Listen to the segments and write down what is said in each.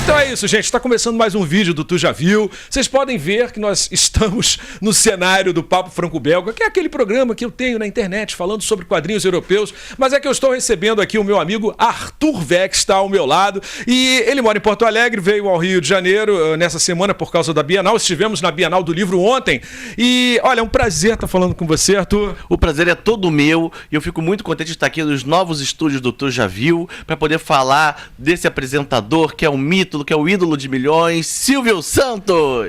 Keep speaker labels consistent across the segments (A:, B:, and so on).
A: Então é isso, gente. Está começando mais um vídeo do Tu Já Viu. Vocês podem ver que nós estamos no cenário do Papo Franco-Belga, que é aquele programa que eu tenho na internet falando sobre quadrinhos europeus. Mas é que eu estou recebendo aqui o meu amigo Arthur Weck, que está ao meu lado. E ele mora em Porto Alegre, veio ao Rio de Janeiro nessa semana por causa da Bienal. Estivemos na Bienal do Livro ontem. E olha, é um prazer estar falando com você, Arthur.
B: O prazer é todo meu e eu fico muito contente de estar aqui nos novos estúdios do Tu Já Viu para poder falar desse apresentador que é um mito, que é o ídolo de milhões, Silvio Santos.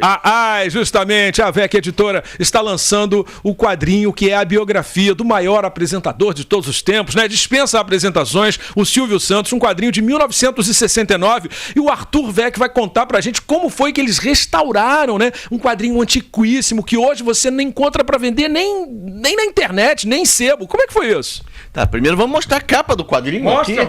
A: Justamente, a Weck Editora está lançando o quadrinho que é a biografia do maior apresentador de todos os tempos, né? Dispensa apresentações, o Silvio Santos, um quadrinho de 1969, e o Arthur Weck vai contar pra gente como foi que eles restauraram, né? Um quadrinho antiquíssimo que hoje você não encontra pra vender nem na internet, nem em sebo. Como é que foi isso?
B: Tá, primeiro vamos mostrar a capa do quadrinho.
A: Mostra.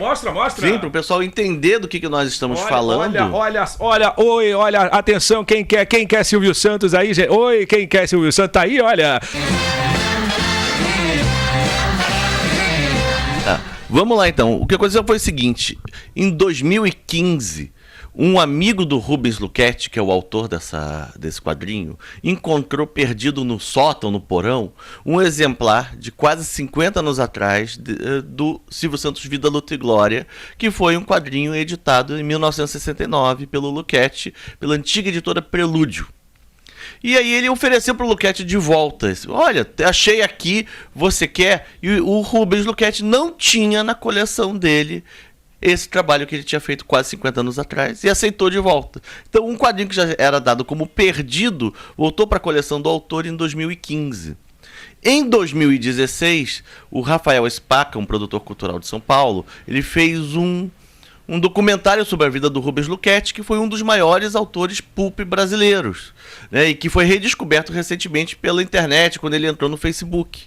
B: Sim, pro pessoal entender do que nós estamos falando.
A: Olha, atenção, quem quer Silvio Santos aí, gente? Oi, quem quer Silvio Santos tá aí, olha.
B: Tá, vamos lá então. O que aconteceu foi o seguinte, em 2015, um amigo do Rubens Luchetti, que é o autor desse quadrinho, encontrou perdido no sótão, no porão, um exemplar de quase 50 anos atrás do Silvio Santos Vida, Luta e Glória, que foi um quadrinho editado em 1969 pelo Luchetti, pela antiga editora Prelúdio. E aí ele ofereceu para o Luchetti de volta. Olha, achei aqui, você quer? E o Rubens Luchetti não tinha na coleção dele esse trabalho que ele tinha feito quase 50 anos atrás e aceitou de volta. Então um quadrinho que já era dado como perdido voltou para a coleção do autor em 2015. Em 2016, o Rafael Spaca, um produtor cultural de São Paulo, ele fez um documentário sobre a vida do Rubens Luchetti, que foi um dos maiores autores pulp brasileiros, né, e que foi redescoberto recentemente pela internet, quando ele entrou no Facebook.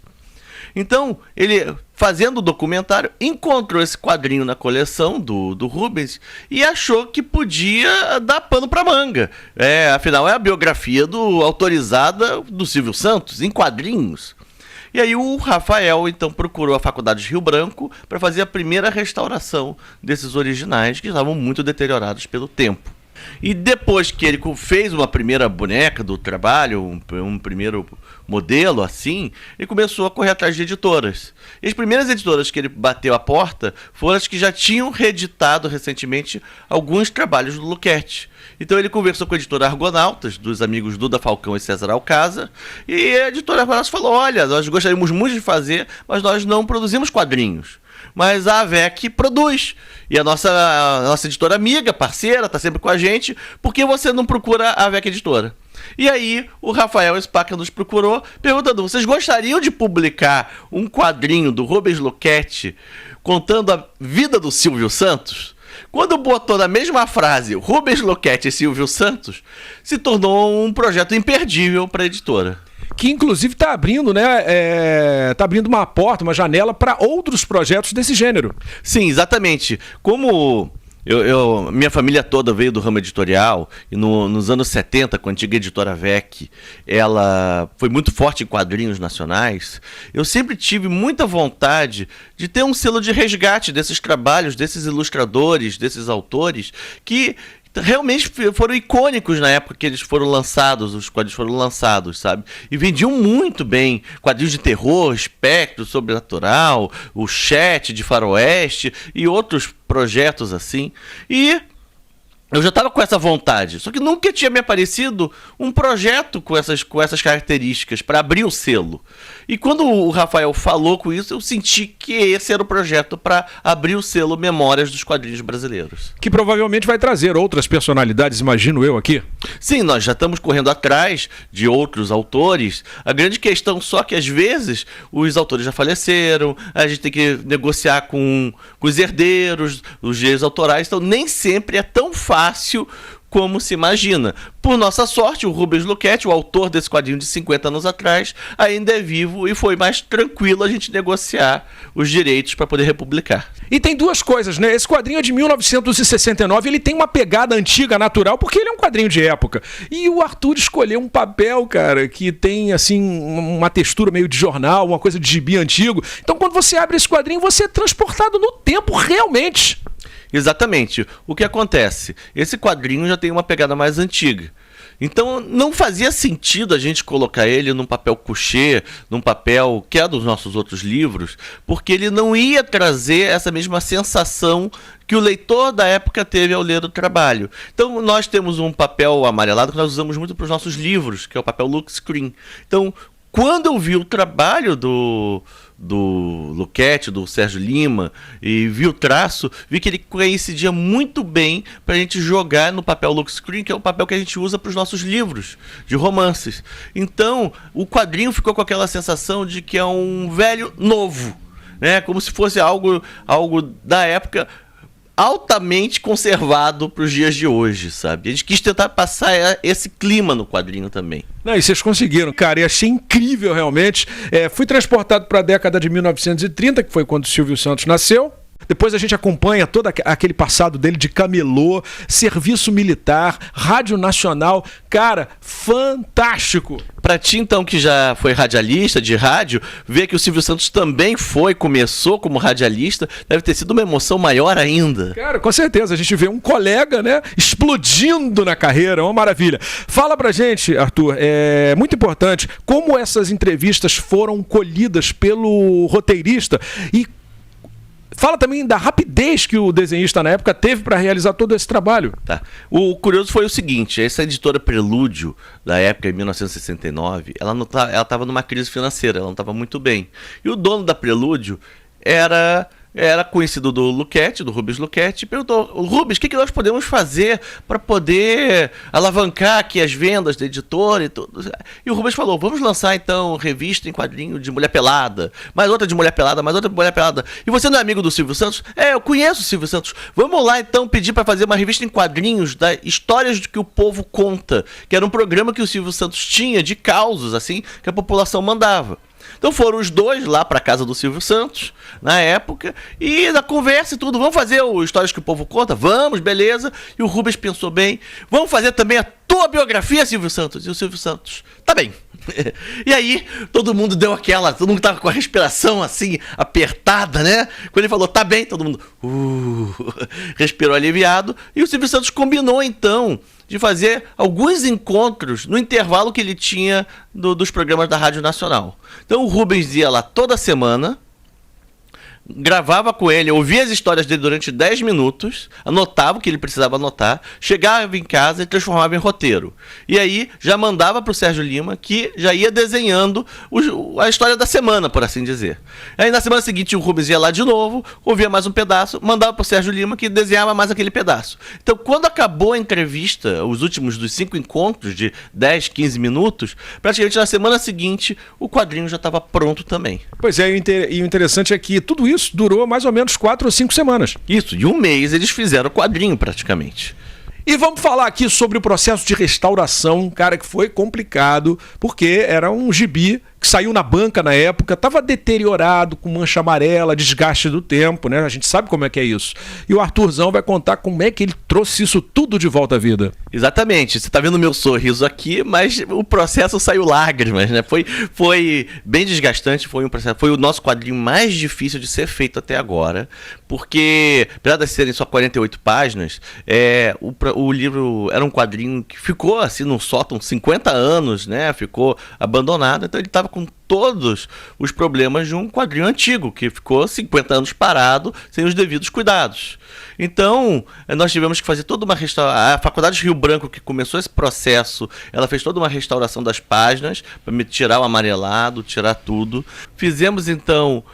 B: Então, ele, fazendo o documentário, encontrou esse quadrinho na coleção do Rubens e achou que podia dar pano para manga. Afinal, é a biografia autorizada do Silvio Santos, em quadrinhos. E aí o Rafael, então, procurou a Faculdade de Rio Branco para fazer a primeira restauração desses originais, que estavam muito deteriorados pelo tempo. E depois que ele fez uma primeira boneca do trabalho, um primeiro modelo assim, ele começou a correr atrás de editoras. E as primeiras editoras que ele bateu a porta foram as que já tinham reeditado recentemente alguns trabalhos do Luchetti. Então ele conversou com a editora Argonautas, dos amigos Duda Falcão e César Alcázar, e a editora Argonautas falou: olha, nós gostaríamos muito de fazer, mas nós não produzimos quadrinhos. Mas a Weck produz. E a nossa editora amiga, parceira, está sempre com a gente. Por que você não procura a Weck Editora? E aí o Rafael Spaca nos procurou, perguntando: vocês gostariam de publicar um quadrinho do Rubens Luchetti contando a vida do Silvio Santos? Quando botou na mesma frase Rubens Luchetti e Silvio Santos, se tornou um projeto imperdível para a editora.
A: Que inclusive está abrindo, né? Tá abrindo uma porta, uma janela para outros projetos desse gênero.
B: Sim, exatamente. Como minha família toda veio do ramo editorial, e nos anos 70, com a antiga editora Weck, ela foi muito forte em quadrinhos nacionais, eu sempre tive muita vontade de ter um selo de resgate desses trabalhos, desses ilustradores, desses autores, que realmente foram icônicos na época que eles foram lançados, os quadrinhos foram lançados, sabe? E vendiam muito bem, quadrinhos de terror, espectro, sobrenatural, o Chat de faroeste e outros projetos assim. E eu já estava com essa vontade, só que nunca tinha me aparecido um projeto com essas características para abrir o selo. E quando o Rafael falou com isso, eu senti que esse era o projeto para abrir o selo Memórias dos Quadrinhos Brasileiros.
A: Que provavelmente vai trazer outras personalidades, imagino eu aqui.
B: Sim, nós já estamos correndo atrás de outros autores. A grande questão só que às vezes os autores já faleceram, a gente tem que negociar com os herdeiros, os direitos autorais, então nem sempre é tão fácil como se imagina. Por nossa sorte, o Rubens Luchetti, o autor desse quadrinho de 50 anos atrás, ainda é vivo e foi mais tranquilo a gente negociar os direitos para poder republicar.
A: E tem duas coisas, né? Esse quadrinho é de 1969, ele tem uma pegada antiga, natural, porque ele é um quadrinho de época. E o Arthur escolheu um papel, cara, que tem, assim, uma textura meio de jornal, uma coisa de gibi antigo. Então, quando você abre esse quadrinho, você é transportado no tempo, realmente.
B: Exatamente. O que acontece? Esse quadrinho já tem uma pegada mais antiga. Então não fazia sentido a gente colocar ele num papel couché, num papel que é dos nossos outros livros, porque ele não ia trazer essa mesma sensação que o leitor da época teve ao ler o trabalho. Então nós temos um papel amarelado que nós usamos muito para os nossos livros, que é o papel look screen. Então, quando eu vi o trabalho do Luchetti, do Sérgio Lima, e vi o traço, vi que ele coincidia muito bem para a gente jogar no papel look screen, que é o papel que a gente usa para os nossos livros de romances. Então, o quadrinho ficou com aquela sensação de que é um velho novo, né? Como se fosse algo da época, altamente conservado para os dias de hoje, sabe? A gente quis tentar passar esse clima no quadrinho também.
A: Não, e vocês conseguiram, cara, e achei incrível realmente. Fui transportado para a década de 1930, que foi quando o Silvio Santos nasceu. Depois a gente acompanha todo aquele passado dele de camelô, serviço militar, rádio nacional. Cara, fantástico!
B: Pra ti, então, que já foi radialista de rádio, ver que o Silvio Santos também começou como radialista, deve ter sido uma emoção maior ainda.
A: Cara, com certeza. A gente vê um colega, né, explodindo na carreira. Uma maravilha. Fala pra gente, Arthur, é muito importante como essas entrevistas foram colhidas pelo roteirista e fala também da rapidez que o desenhista na época teve para realizar todo esse trabalho.
B: Tá. O curioso foi o seguinte, essa editora Prelúdio, da época, em 1969, ela estava numa crise financeira, ela não estava muito bem. E o dono da Prelúdio era conhecido do Luchetti, do Rubens Luchetti, e perguntou: Rubens, o que nós podemos fazer para poder alavancar aqui as vendas da editora e tudo? E o Rubens falou: vamos lançar então revista em quadrinho de mulher pelada, mais outra de mulher pelada, mais outra de mulher pelada. E você não é amigo do Silvio Santos? Eu conheço o Silvio Santos. Vamos lá então pedir para fazer uma revista em quadrinhos das histórias do que o povo conta, que era um programa que o Silvio Santos tinha de causos, assim, que a população mandava. Então foram os dois lá para casa do Silvio Santos, na época, e na conversa e tudo, vamos fazer o Histórias que o Povo Conta? Vamos, beleza. E o Rubens pensou bem, vamos fazer também a tua biografia, Silvio Santos? E o Silvio Santos, tá bem. E aí, todo mundo tava com a respiração assim, apertada, né? Quando ele falou, tá bem, todo mundo respirou aliviado. E o Silvio Santos combinou, então, de fazer alguns encontros no intervalo que ele tinha dos programas da Rádio Nacional. Então o Rubens ia lá toda semana, gravava com ele, ouvia as histórias dele durante 10 minutos, anotava o que ele precisava anotar, chegava em casa e transformava em roteiro. E aí já mandava para o Sérgio Lima, que já ia desenhando a história da semana, por assim dizer. Aí na semana seguinte o Rubens ia lá de novo, ouvia mais um pedaço, mandava para o Sérgio Lima, que desenhava mais aquele pedaço. Então quando acabou a entrevista, os últimos dos 5 encontros de 10, 15 minutos, praticamente na semana seguinte o quadrinho já estava pronto também.
A: Pois é, e o interessante é que tudo isso durou mais ou menos 4 ou 5 semanas.
B: Isso, de um mês eles fizeram o quadrinho praticamente.
A: E vamos falar aqui sobre o processo de restauração, cara, que foi complicado, porque era um gibi que saiu na banca na época, estava deteriorado, com mancha amarela, desgaste do tempo, né? A gente sabe como é que é isso. E o Arthurzão vai contar como é que ele trouxe isso tudo de volta à vida.
B: Exatamente. Você está vendo meu sorriso aqui, mas o processo saiu lágrimas, né? Foi bem desgastante, foi o nosso quadrinho mais difícil de ser feito até agora, porque, apesar de serem só 48 páginas, o livro era um quadrinho que ficou assim no sótão 50 anos, né? Ficou abandonado, então ele estava com todos os problemas de um quadrinho antigo, que ficou 50 anos parado, sem os devidos cuidados. Então, nós tivemos que fazer toda uma restauração. A Faculdade de Rio Branco, que começou esse processo, ela fez toda uma restauração das páginas, para tirar o amarelado, tirar tudo. Fizemos, então,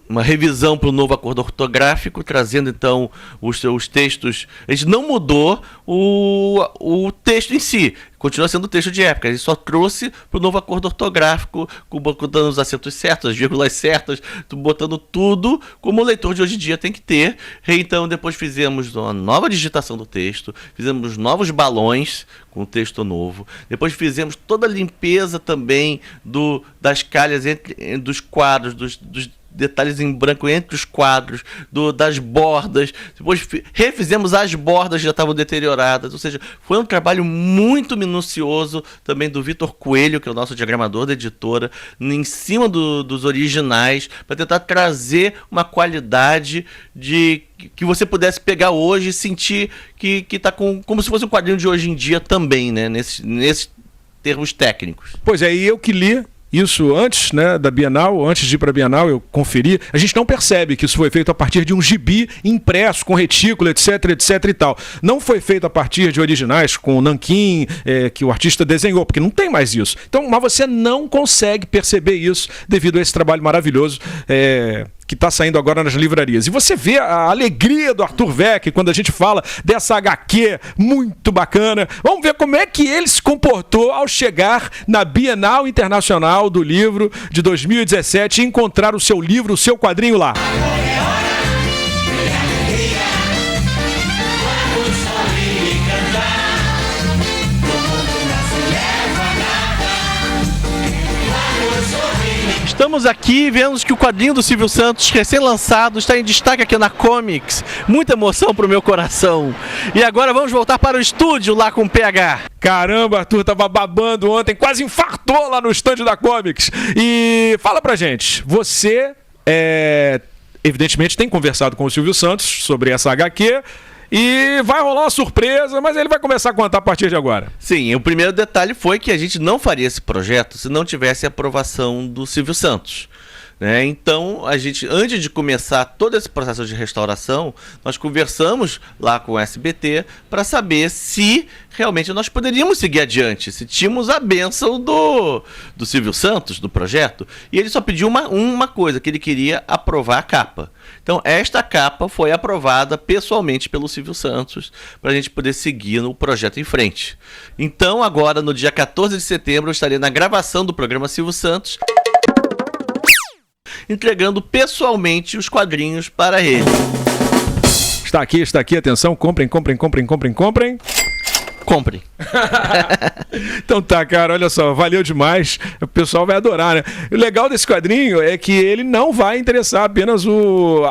B: uma revisão para o novo acordo ortográfico, trazendo então os seus textos. A gente não mudou o texto em si, continua sendo texto de época, a gente só trouxe para o novo acordo ortográfico, botando os acentos certos, as vírgulas certas, botando tudo como o leitor de hoje em dia tem que ter. Então depois fizemos uma nova digitação do texto, fizemos novos balões com o texto novo, depois fizemos toda a limpeza também das calhas dos quadros, dos detalhes em branco entre os quadros, das bordas. Depois refizemos as bordas que já estavam deterioradas. Ou seja, foi um trabalho muito minucioso também do Vitor Coelho, que é o nosso diagramador da editora, em cima dos originais, para tentar trazer uma qualidade que você pudesse pegar hoje e sentir que está como se fosse um quadrinho de hoje em dia também, né? Nesses termos técnicos.
A: Pois é, e eu que li isso antes, né, da Bienal, antes de ir para a Bienal, eu conferi. A gente não percebe que isso foi feito a partir de um gibi impresso, com retícula, etc e tal. Não foi feito a partir de originais com nanquim, que o artista desenhou, porque não tem mais isso. Então, mas você não consegue perceber isso devido a esse trabalho maravilhoso que está saindo agora nas livrarias. E você vê a alegria do Arthur Weck quando a gente fala dessa HQ muito bacana. Vamos ver como é que ele se comportou ao chegar na Bienal Internacional do Livro de 2017 e encontrar o seu livro, o seu quadrinho lá.
B: Estamos aqui, vemos que o quadrinho do Silvio Santos, recém-lançado, está em destaque aqui na Comics. Muita emoção pro meu coração. E agora vamos voltar para o estúdio lá com o PH.
A: Caramba, Arthur tava babando ontem, quase infartou lá no estande da Comics. E fala pra gente, você, evidentemente, tem conversado com o Silvio Santos sobre essa HQ. E vai rolar uma surpresa, mas ele vai começar a contar a partir de agora.
B: Sim, o primeiro detalhe foi que a gente não faria esse projeto se não tivesse a aprovação do Silvio Santos. Então, a gente, antes de começar todo esse processo de restauração, nós conversamos lá com o SBT para saber se realmente nós poderíamos seguir adiante, se tínhamos a bênção do Silvio Santos, do projeto. E ele só pediu uma coisa, que ele queria aprovar a capa. Então, esta capa foi aprovada pessoalmente pelo Silvio Santos para a gente poder seguir no projeto em frente. Então, agora, no dia 14 de setembro, eu estarei na gravação do programa Silvio Santos, entregando pessoalmente os quadrinhos para ele.
A: Está aqui, atenção, comprem.
B: Comprem.
A: Então tá, cara, olha só, valeu demais. O pessoal vai adorar, né? O legal desse quadrinho é que ele não vai interessar apenas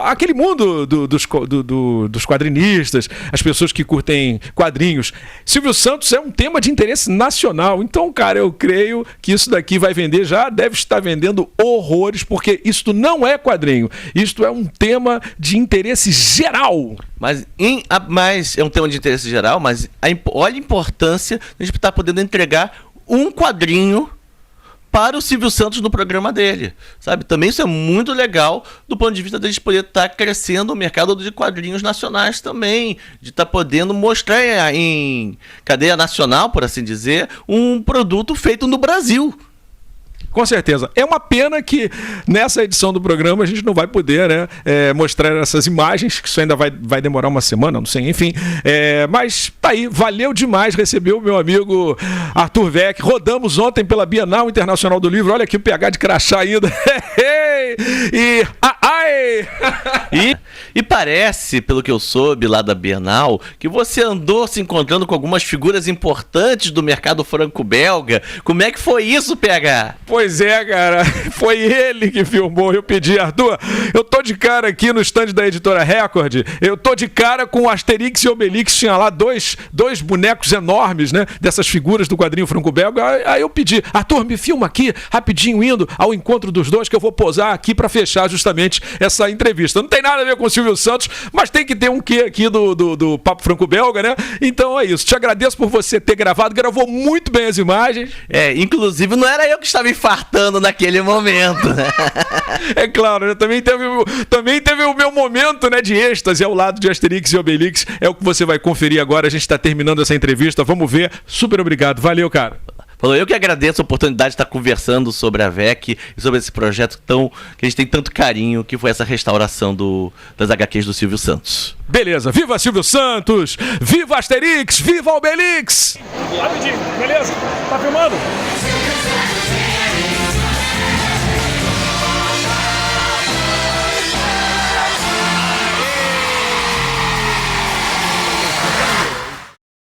A: aquele mundo dos quadrinistas, as pessoas que curtem quadrinhos. Silvio Santos é um tema de interesse nacional. Então, cara, eu creio que isso daqui vai vender, já deve estar vendendo horrores, porque isto não é quadrinho. Isto é um tema de interesse geral.
B: Mas é um tema de interesse geral, mas olha a importância de a gente estar podendo entregar um quadrinho para o Silvio Santos no programa dele, sabe? Também isso é muito legal do ponto de vista de a gente poder estar crescendo o mercado de quadrinhos nacionais também, de estar podendo mostrar em cadeia nacional, por assim dizer, um produto feito no Brasil.
A: Com certeza. É uma pena que nessa edição do programa a gente não vai poder, né, mostrar essas imagens, que isso ainda vai demorar uma semana, não sei, enfim. Mas tá aí, valeu demais receber o meu amigo Arthur Weck. Rodamos ontem pela Bienal Internacional do Livro. Olha aqui o PH de crachá ainda.
B: E parece, pelo que eu soube lá da Bienal, que você andou se encontrando com algumas figuras importantes do mercado franco-belga. Como é que foi isso, PH?
A: Pois é, cara, foi ele que filmou. Eu pedi, Arthur, eu tô de cara aqui no stand da Editora Record, eu tô de cara com o Asterix e Obelix, tinha lá dois bonecos enormes, né, dessas figuras do quadrinho franco-belga. Aí eu pedi, Arthur, me filma aqui, rapidinho, indo ao encontro dos dois, que eu vou posar aqui pra fechar justamente essa entrevista. Não tem nada a ver com o Silvio Santos, mas tem que ter um quê aqui do Papo Franco-Belga, né? Então é isso, te agradeço por você ter gravou muito bem as imagens.
B: Inclusive não era eu que estava infartando naquele momento, né?
A: É claro, né? Também teve o meu momento, né, de êxtase ao lado de Asterix e Obelix. É o que você vai conferir agora. A gente está terminando essa entrevista. Vamos ver. Super obrigado. Valeu, cara.
B: Falou, eu que agradeço a oportunidade de estar conversando sobre a VEC e sobre esse projeto que a gente tem tanto carinho, que foi essa restauração das HQs do Silvio Santos.
A: Beleza, viva Silvio Santos, viva Asterix, viva Obelix!
C: Rapidinho, beleza? Tá filmando?